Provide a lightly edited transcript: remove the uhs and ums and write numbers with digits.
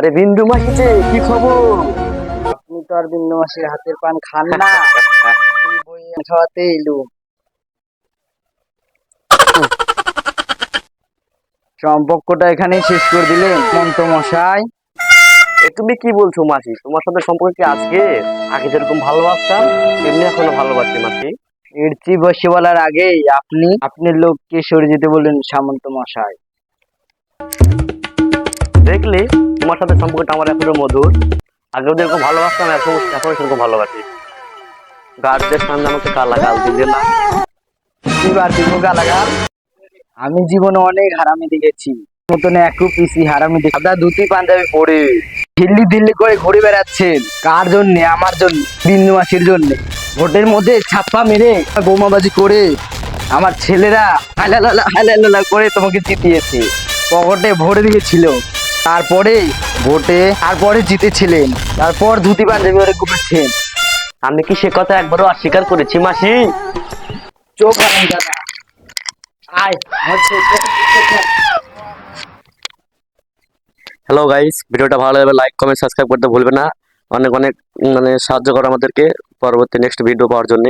আরে বিন্দু মাসি যে কি খবর? আপনি তো আর বিন্দু মাসির হাতের পান খান না। এই বই খাওয়াতে এলুম। সম্পর্কটা এখানেই শেষ করে দিলেন মন্ত মশাই। এ তুমি কি বলছো মাসি? তোমার সাথে সম্পর্ক কি আজকে? আগে যেরকম ভালোবাসতাম তেমনি এখনো ভালোবাসি মাসি। ইরচি বসে বলার আগেই আপনি আপনার লোককে সরে যেতে বললেন সামন্ত মশাই। দেখলে তোমার সাথে সম্পর্কটা আমার এখনো মধুর। আগেও যেরকম ভালোবাসতাম এখন সেরকম ভালোবাসি। গার্ডদের সামনে আমাকে গাল দিলে না। এবার দিব গালাগাল। আমি জীবনে অনেক হারামি দেখেছি, মতন একটু পিসি হারামি দেখি। সাদা ধুতি পাঞ্জাবি পরে দিল্লি দিল্লি করে ঘুরে বেড়াচ্ছেন। কার জন্য? আমার জন্য, বিন্দু মাসির জন্য। ভোটের মধ্যে ছাপ্পা মেরে বোমাবাজি করে আমার ছেলেরা হালালালা হালালালা করে তোমাকে জিতিয়েছে। পকেটে ভরে দিয়েছিল। তারপরে জিতেছিলেন। তারপর ধুতি পাঞ্জাবি পরে ঘুরেছেন। আমি কি সে কথা একবারও অস্বীকার করেছি মাসি? চোখ হারাম দাদা। আয় হচ্ছে। হ্যালো গাইস, ভিডিওটা ভালো লাগলে লাইক কমেন্ট সাবস্ক্রাইব করতে ভুলবে না। অনেক অনেক সাহায্য করো আমাদেরকে পরবর্তী নেক্সট ভিডিও পাওয়ার জন্য।